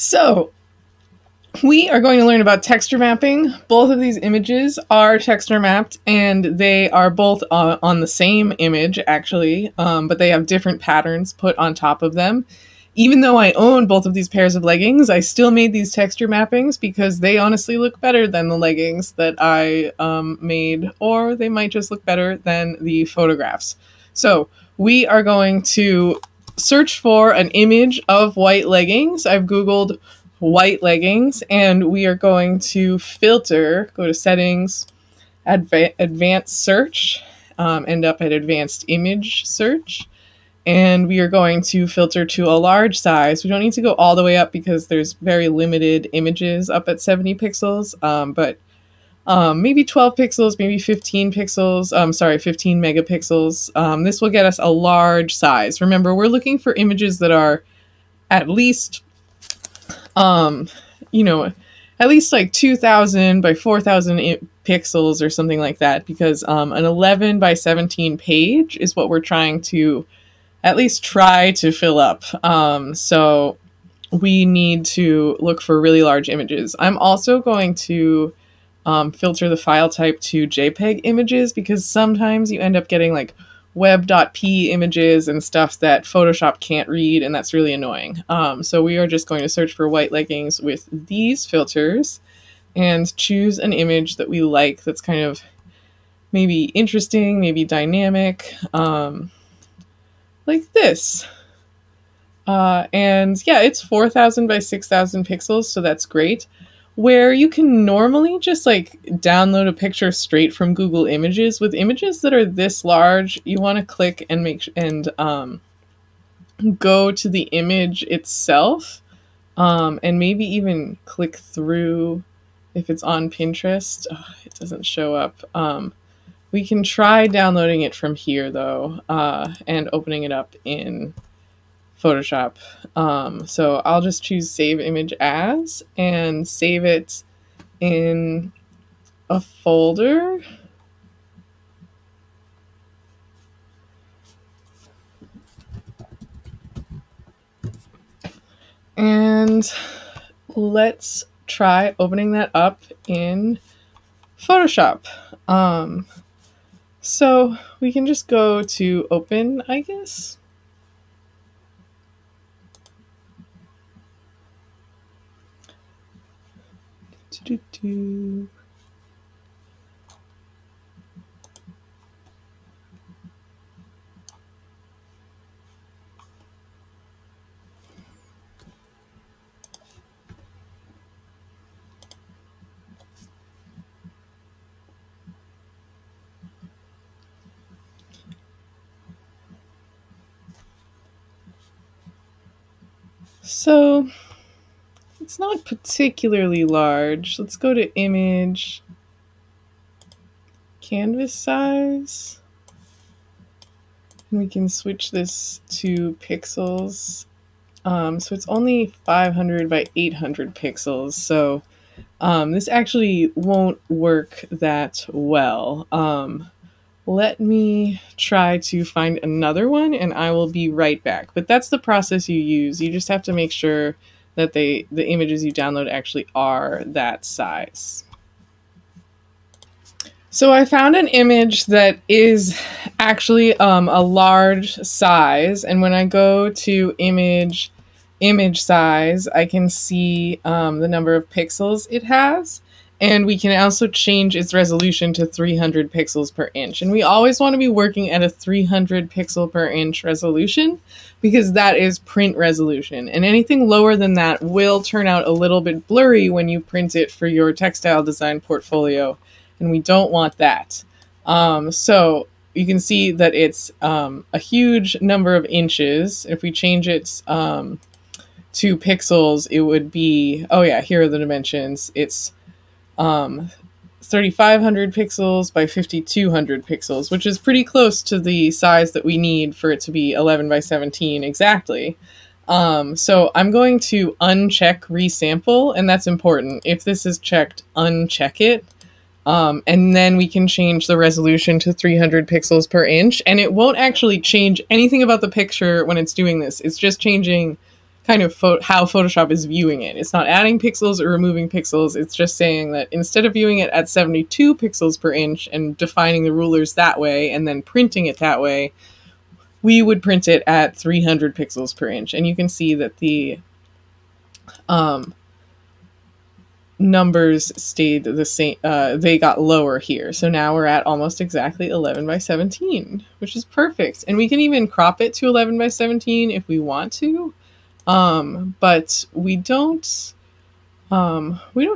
So we are going to learn about texture mapping. Both of these images are texture mapped, and they are both on the same image, actually, but they have different patterns put on top of them. Even though I own both of these pairs of leggings, I still made these texture mappings because they honestly look better than the leggings that I made, or they might just look better than the photographs. So we are going to search for an image of white leggings. I've Googled white leggings, and we are going to filter, go to settings, advanced search, end up at advanced image search, and we are going to filter to a large size. We don't need to go all the way up because there's very limited images up at 70 pixels, but maybe 12 pixels, maybe 15 pixels, 15 megapixels. This will get us a large size. Remember, we're looking for images that are at least at least like 2000 by 4000 pixels or something like that, because an 11 by 17 page is what we're trying to at least try to fill up. So we need to look for really large images. I'm also going to filter the file type to JPEG images, because sometimes you end up getting like web.p images and stuff that Photoshop can't read, and that's really annoying. So we are just going to search for white leggings with these filters and choose an image that we like that's kind of maybe interesting, maybe dynamic, like this. And yeah, it's 4000 by 6000 pixels, so that's great. Where you can normally just like download a picture straight from Google Images, with images that are this large, you want to click and go to the image itself, and maybe even click through if it's on Pinterest. Oh, it doesn't show up. We can try downloading it from here though, and opening it up in Photoshop. So I'll just choose save image as and save it in a folder. And let's try opening that up in Photoshop. So we can just go to open, I guess. So it's not particularly large. Let's go to image, canvas size, and we can switch this to pixels. So it's only 500 by 800 pixels. So this actually won't work that well. Let me try to find another one, and I will be right back. But that's the process you use. You just have to make sure that the images you download actually are that size. So I found an image that is actually a large size, and when I go to image size, I can see the number of pixels it has. And we can also change its resolution to 300 pixels per inch. And we always want to be working at a 300 pixel per inch resolution, because that is print resolution. And anything lower than that will turn out a little bit blurry when you print it for your textile design portfolio. And we don't want that. So you can see that it's a huge number of inches. If we change it to pixels, it would be, oh yeah, here are the dimensions. It's 3500 pixels by 5200 pixels, which is pretty close to the size that we need for it to be 11 by 17 exactly. So I'm going to uncheck resample, and that's important. If this is checked, uncheck it. And then we can change the resolution to 300 pixels per inch, and it won't actually change anything about the picture when it's doing this. It's just changing kind of how Photoshop is viewing it. It's not adding pixels or removing pixels. It's just saying that instead of viewing it at 72 pixels per inch and defining the rulers that way and then printing it that way, we would print it at 300 pixels per inch. And you can see that the numbers stayed the same. They got lower here. So now we're at almost exactly 11 by 17, which is perfect. And we can even crop it to 11 by 17 if we want to. But we don't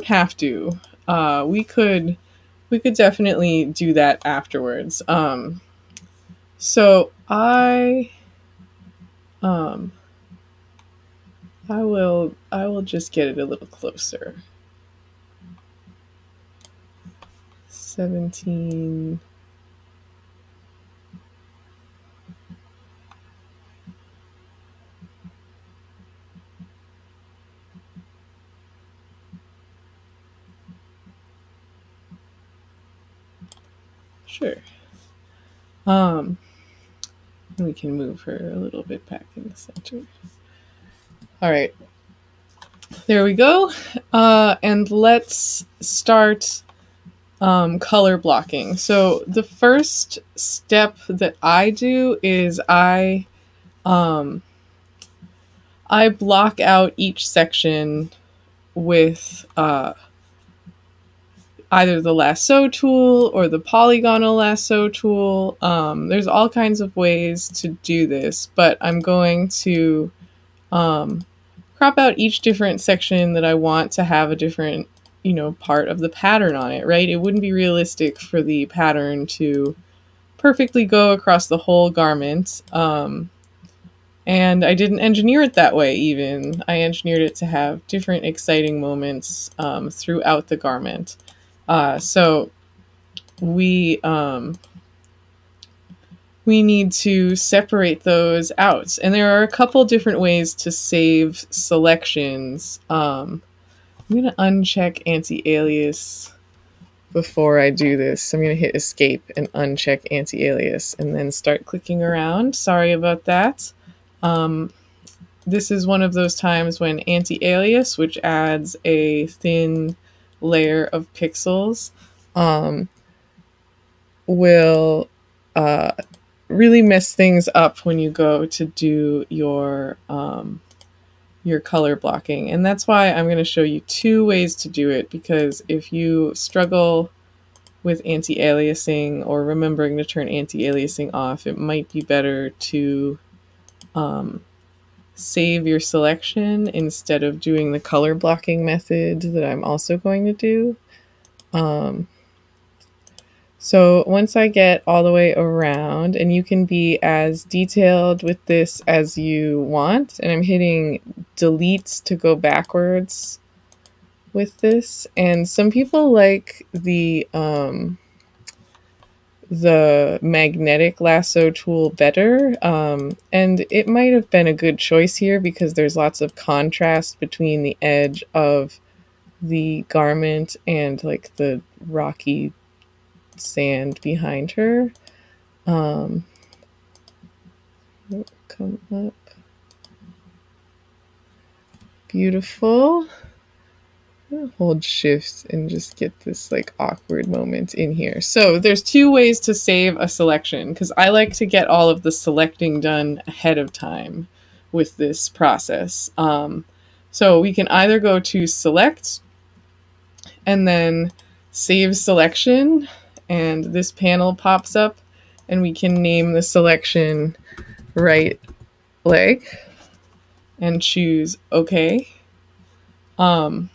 have to. We could definitely do that afterwards. So I will just get it a little closer. 17. Sure. We can move her a little bit back in the center. All right. There we go. And let's start color blocking. So the first step that I do is I block out each section with either the lasso tool or the polygonal lasso tool. There's all kinds of ways to do this, but I'm going to crop out each different section that I want to have a different, part of the pattern on it, right? It wouldn't be realistic for the pattern to perfectly go across the whole garment. And I didn't engineer it that way even. I engineered it to have different exciting moments throughout the garment. So we need to separate those out. And there are a couple different ways to save selections. I'm going to uncheck anti-alias before I do this. I'm going to hit escape and uncheck anti-alias and then start clicking around. Sorry about that. This is one of those times when anti-alias, which adds a thin layer of pixels, will really mess things up when you go to do your color blocking. And that's why I'm going to show you two ways to do it, because if you struggle with anti-aliasing or remembering to turn anti-aliasing off, it might be better to save your selection instead of doing the color blocking method that I'm also going to do. So once I get all the way around, and you can be as detailed with this as you want, and I'm hitting delete to go backwards with this. And some people like the magnetic lasso tool better, and it might have been a good choice here because there's lots of contrast between the edge of the garment and like the rocky sand behind her. Come up. Beautiful. Hold shift and just get this like awkward moment in here. So there's two ways to save a selection, because I like to get all of the selecting done ahead of time with this process. So we can either go to select and then save selection, and this panel pops up, and we can name the selection right leg and choose OK. And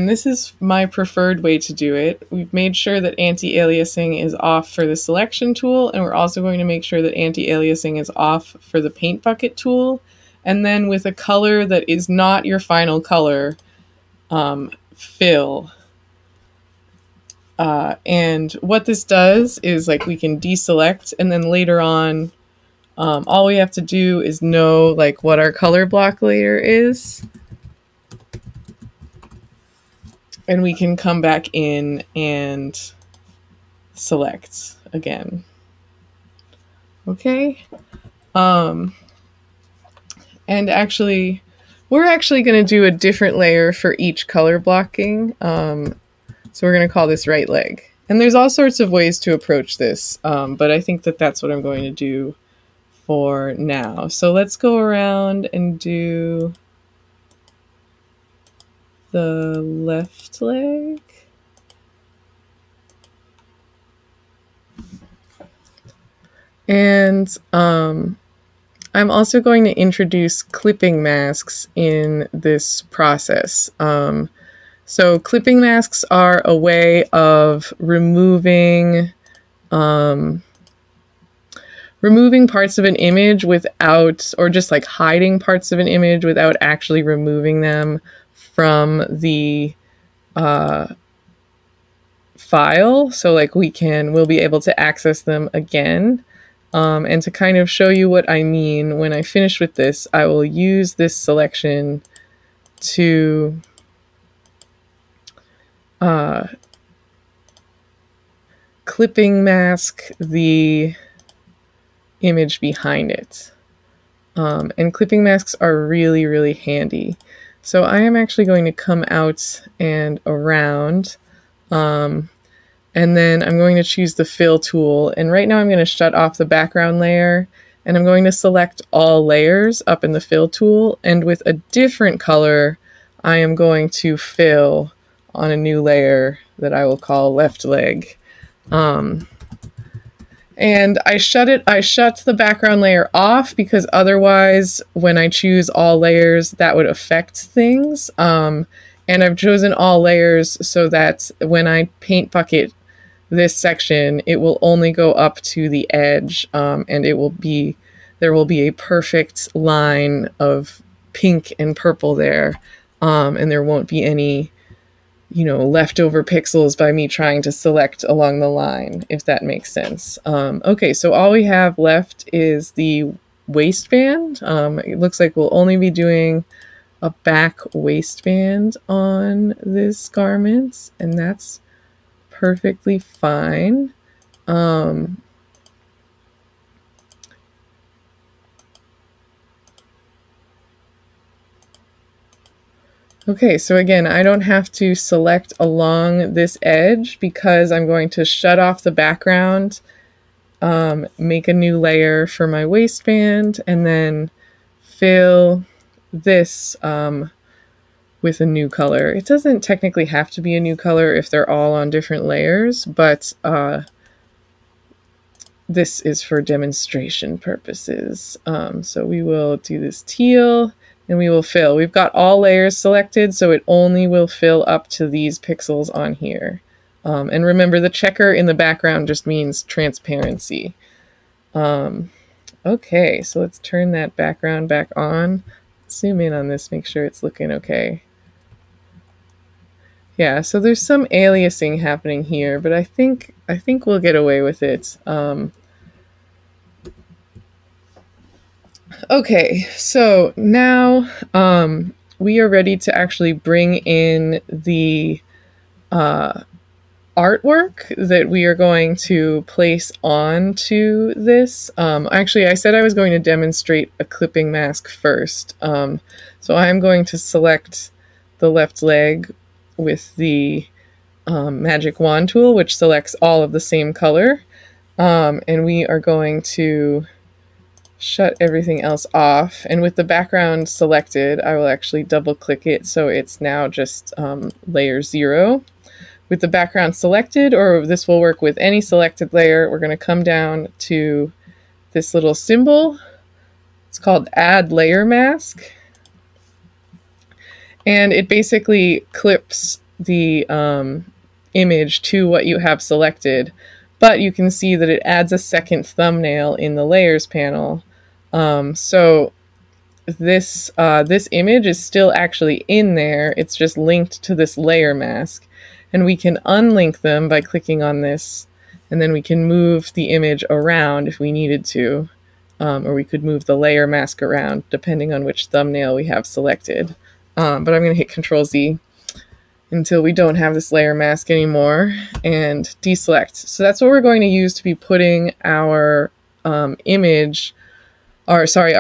this is my preferred way to do it. We've made sure that anti-aliasing is off for the selection tool, and we're also going to make sure that anti-aliasing is off for the paint bucket tool. And then with a color that is not your final color, fill. And what this does is like we can deselect, and then later on, all we have to do is know like what our color block layer is. And we can come back in and select again. Okay. And actually, we're actually going to do a different layer for each color blocking. So we're going to call this right leg. And there's all sorts of ways to approach this, but I think that that's what I'm going to do for now. So let's go around and do the left leg. And I'm also going to introduce clipping masks in this process. So clipping masks are a way of removing parts of an image without, or just like hiding parts of an image without actually removing them from the file. So like we'll be able to access them again. And to kind of show you what I mean, when I finish with this, I will use this selection to clipping mask the image behind it. And clipping masks are really, really handy. So I am actually going to come out and around, and then I'm going to choose the fill tool. And right now I'm going to shut off the background layer, and I'm going to select all layers up in the fill tool. And with a different color, I am going to fill on a new layer that I will call left leg. And I shut the background layer off because otherwise when I choose all layers, that would affect things. And I've chosen all layers so that when I paint bucket this section, it will only go up to the edge, and there will be a perfect line of pink and purple there, and there won't be any leftover pixels by me trying to select along the line, if that makes sense. Okay, so all we have left is the waistband. It looks like we'll only be doing a back waistband on this garment, and that's perfectly fine. Okay, so again, I don't have to select along this edge because I'm going to shut off the background, make a new layer for my waistband, and then fill this with a new color. It doesn't technically have to be a new color if they're all on different layers, but this is for demonstration purposes. So we will do this teal, and we will fill. We've got all layers selected, so it only will fill up to these pixels on here. And remember, the checker in the background just means transparency. Okay, so let's turn that background back on. Zoom in on this, make sure it's looking okay. Yeah, so there's some aliasing happening here, but I think we'll get away with it. Okay, so now we are ready to actually bring in the artwork that we are going to place onto this. Actually, I said I was going to demonstrate a clipping mask first. So I'm going to select the left leg with the magic wand tool, which selects all of the same color. And we are going to shut everything else off. And with the background selected, I will actually double click it so it's now just layer 0. With the background selected, or this will work with any selected layer, we're going to come down to this little symbol. It's called Add Layer Mask. And it basically clips the image to what you have selected. But you can see that it adds a second thumbnail in the layers panel. So this image is still actually in there. It's just linked to this layer mask. And we can unlink them by clicking on this. And then we can move the image around if we needed to. Or we could move the layer mask around depending on which thumbnail we have selected. But I'm going to hit Control-Z until we don't have this layer mask anymore and deselect. So that's what we're going to use to be putting our our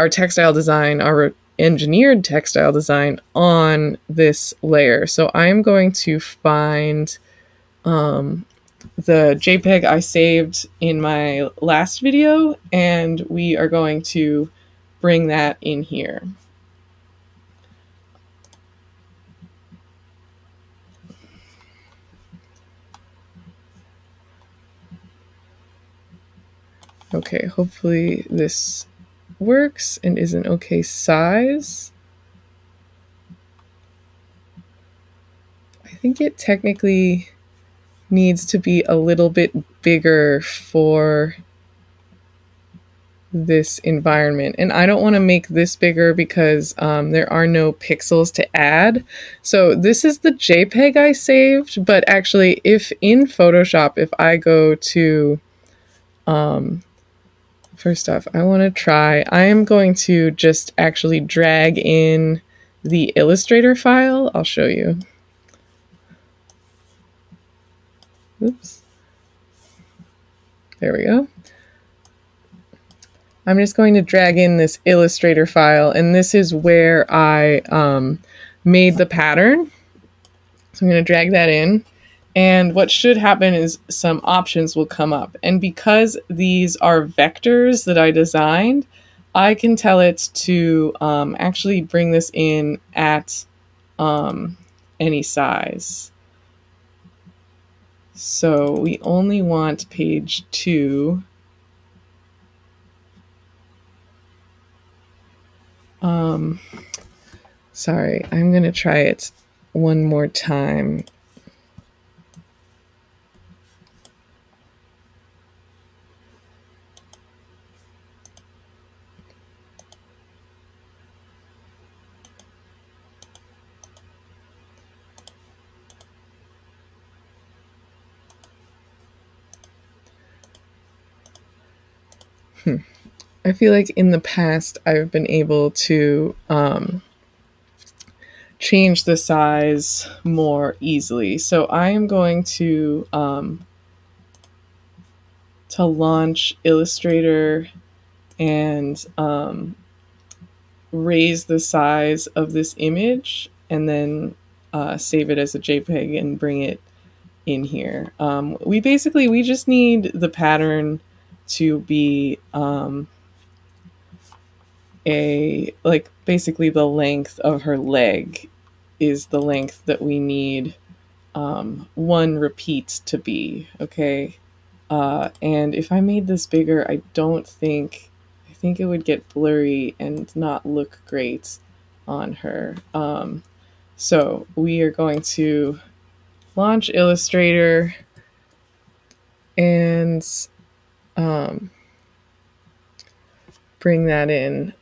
textile design, our engineered textile design on this layer. So I'm going to find the JPEG I saved in my last video, and we are going to bring that in here. Okay, hopefully this works and is an okay size. I think it technically needs to be a little bit bigger for this environment, and I don't want to make this bigger because there are no pixels to add. So this is the JPEG I saved, but actually if in Photoshop, if I go to first off, I am going to just actually drag in the Illustrator file. I'll show you. Oops. There we go. I'm just going to drag in this Illustrator file, and this is where I made the pattern. So I'm going to drag that in, and what should happen is some options will come up. And because these are vectors that I designed, I can tell it to actually bring this in at any size. So we only want page 2. Sorry, I'm going to try it one more time. I feel like in the past I've been able to change the size more easily. So I am going to launch Illustrator and raise the size of this image, and then save it as a JPEG and bring it in here. We just need the pattern to be basically the length of her leg is the length that we need one repeat to be, okay? And if I made this bigger, I think it would get blurry and not look great on her. So we are going to launch Illustrator and bring that in.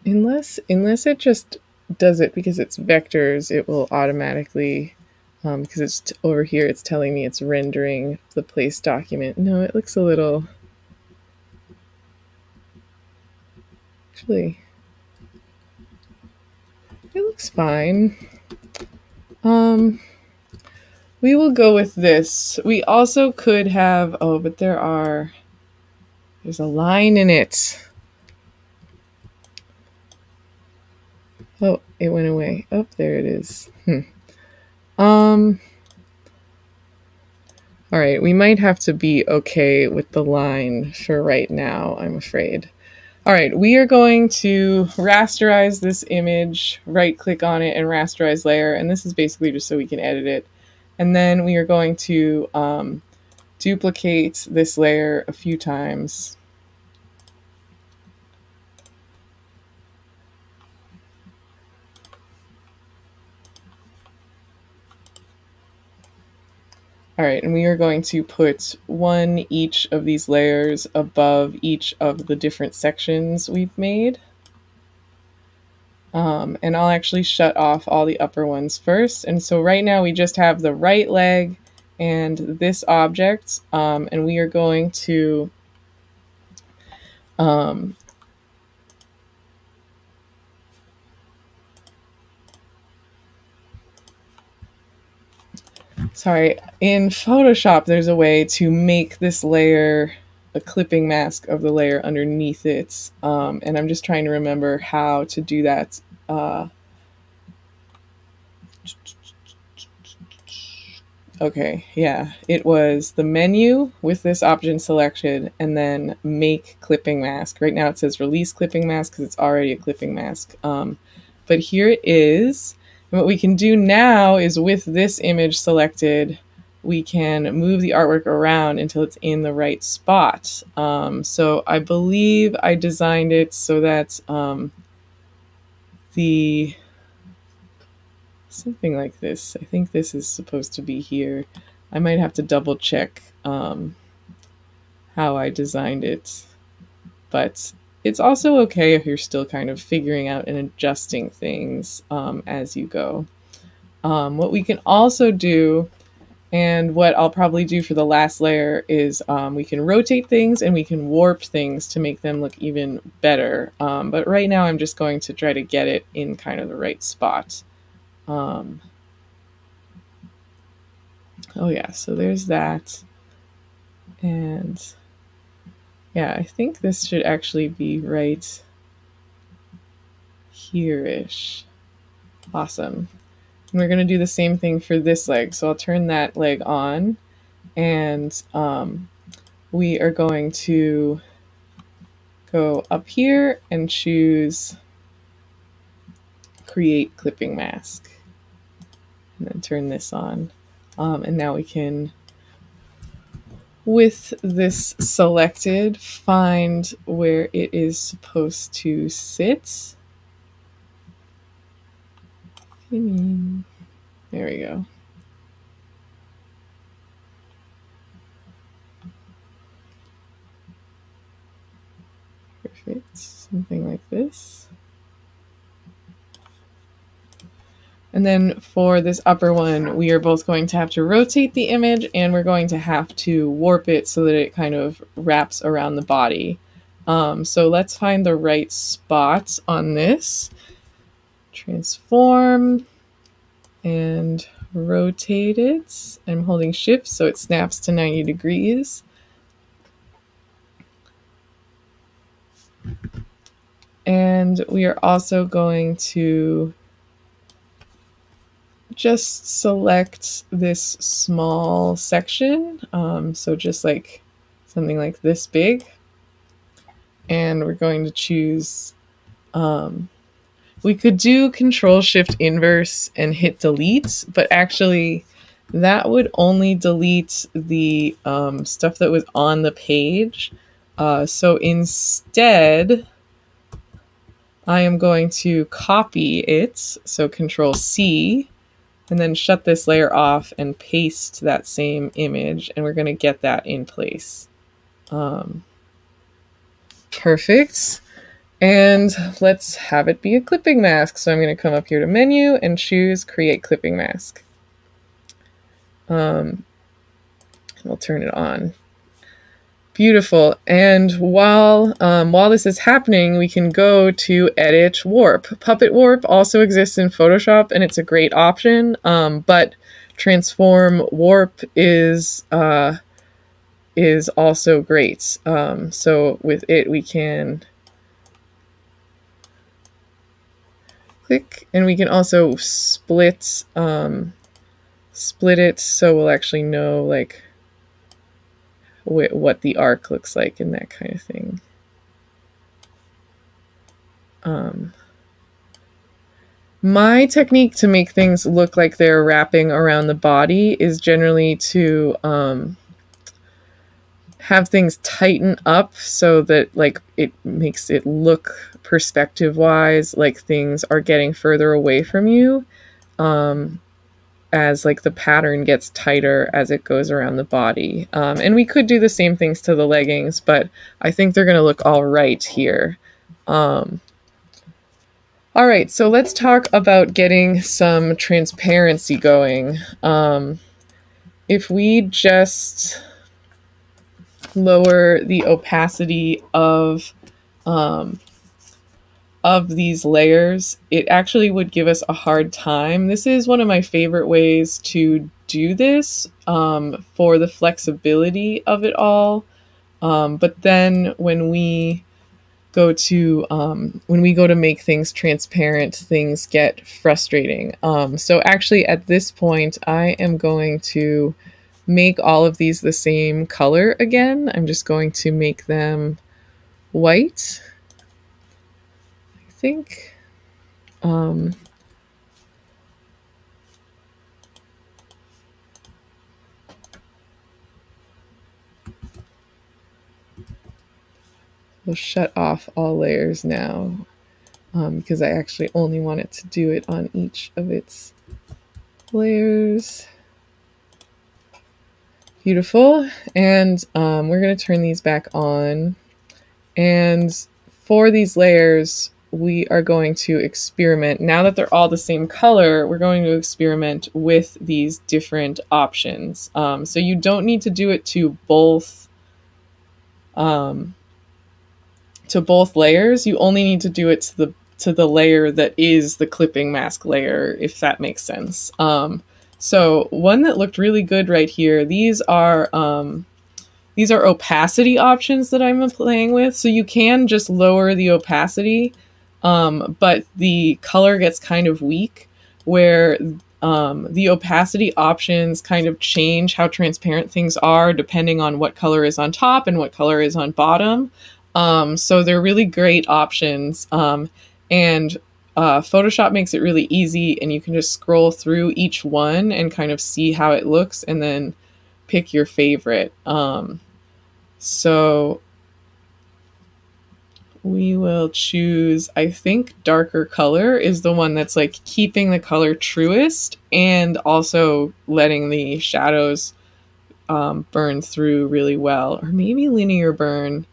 Unless it just does it because it's vectors, it will automatically, because it's over here, it's telling me it's rendering the place document. No, it looks a little, actually, it looks fine. We will go with this. We also could have, oh, but there's a line in it. Oh, it went away. Oh, there it is. All right, we might have to be okay with the line for right now, I'm afraid. All right, we are going to rasterize this image, right click on it and rasterize layer. And this is basically just so we can edit it. And then we are going to duplicate this layer a few times. All right, and we are going to put one each of these layers above each of the different sections we've made. And I'll actually shut off all the upper ones first. And so right now we just have the right leg and this object, and we are going to sorry, in Photoshop there's a way to make this layer a clipping mask of the layer underneath it. And I'm just trying to remember how to do that. Okay, yeah, it was the menu with this option selected and then make clipping mask. Right now it says release clipping mask because it's already a clipping mask. But here it is. And what we can do now is with this image selected, we can move the artwork around until it's in the right spot. So I believe I designed it so that the something like this. I think this is supposed to be here. I might have to double check how I designed it, but it's also okay if you're still kind of figuring out and adjusting things as you go. What we can also do, and what I'll probably do for the last layer, is we can rotate things and we can warp things to make them look even better. But right now I'm just going to try to get it in kind of the right spot. Oh yeah, so there's that. And yeah, I think this should actually be right here-ish. Awesome. And we're going to do the same thing for this leg. So I'll turn that leg on, and we are going to go up here and choose create clipping mask. And then turn this on. And now we can, with this selected, find where it is supposed to sit. There we go. Perfect. Something like this. And then for this upper one, we are both going to have to rotate the image, and we're going to have to warp it so that it kind of wraps around the body. So let's find the right spot on this. Transform and rotate it. I'm holding shift so it snaps to 90 degrees. And we are also going to just select this small section, so just like something like this big, and we're going to choose, we could do Control Shift Inverse and hit delete, but actually that would only delete the stuff that was on the page. So instead I am going to copy it, so Control C, and then shut this layer off and paste that same image, and we're going to get that in place. Perfect. And let's have it be a clipping mask. So I'm going to come up here to menu and choose create clipping mask. And we'll turn it on. Beautiful. And while this is happening, we can go to edit warp. Puppet warp also exists in Photoshop, and it's a great option. But transform warp is also great. So with it, we can click, and we can also split it, so we'll actually know like what the arc looks like and that kind of thing. My technique to make things look like they're wrapping around the body is generally to have things tighten up so that like it makes it look perspective wise like things are getting further away from you, as like the pattern gets tighter as it goes around the body. And we could do the same things to the leggings, but I think they're going to look all right here. All right, so let's talk about getting some transparency going. If we just lower the opacity of these layers, it actually would give us a hard time. This is one of my favorite ways to do this for the flexibility of it all. But then when we go to make things transparent, things get frustrating. So actually at this point, I am going to make all of these the same color again. I'm just going to make them white, I think. We'll shut off all layers now, because I actually only want it to do it on each of its layers. Beautiful. And we're going to turn these back on. And for these layers, we are going to experiment. Now that they're all the same color, we're going to experiment with these different options. So you don't need to do it to both layers. You only need to do it to the layer that is the clipping mask layer, if that makes sense. So one that looked really good right here, these are opacity options that I'm playing with. So you can just lower the opacity, but the color gets kind of weak, where the opacity options kind of change how transparent things are depending on what color is on top and what color is on bottom. So they're really great options. And Photoshop makes it really easy, and you can just scroll through each one and kind of see how it looks and then pick your favorite. So we will choose, I think darker color is the one that's like keeping the color truest and also letting the shadows burn through really well, or maybe linear burn.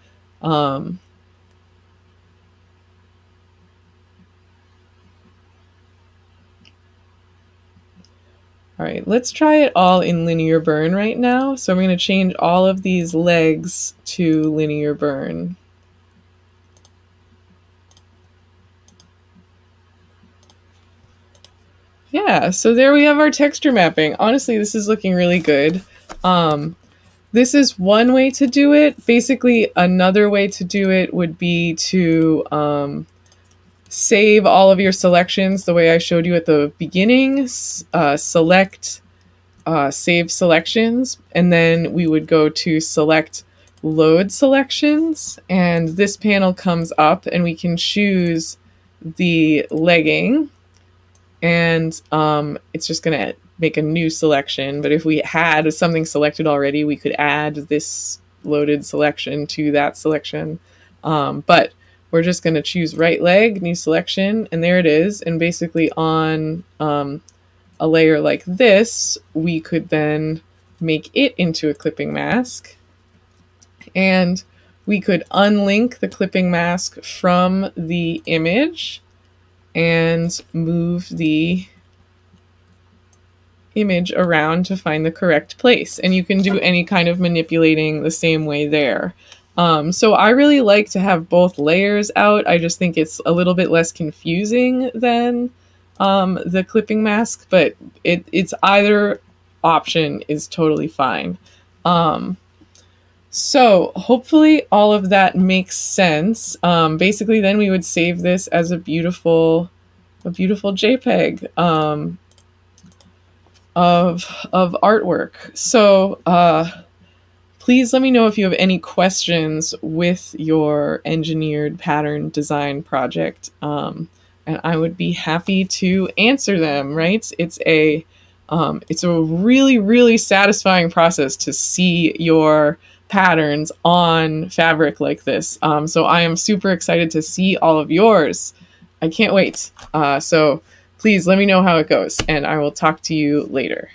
All right, let's try it all in linear burn right now. So I'm going to change all of these legs to linear burn. Yeah, so there we have our texture mapping. Honestly, this is looking really good. This is one way to do it. Basically, another way to do it would be to save all of your selections the way I showed you at the beginning. Select save selections, and then we would go to select load selections, and this panel comes up and we can choose the legging, and it's just going to make a new selection. But if we had something selected already, we could add this loaded selection to that selection. But we're just going to choose right leg, new selection, and there it is. And basically on a layer like this, we could then make it into a clipping mask, and we could unlink the clipping mask from the image and move the image around to find the correct place. And you can do any kind of manipulating the same way there. So I really like to have both layers out. I just think it's a little bit less confusing than the clipping mask, but it's either option is totally fine. So hopefully all of that makes sense. Basically then we would save this as a beautiful JPEG of artwork. So please let me know if you have any questions with your engineered pattern design project, and I would be happy to answer them. Right? It's a really, really satisfying process to see your patterns on fabric like this. So I am super excited to see all of yours. I can't wait. So please let me know how it goes, and I will talk to you later.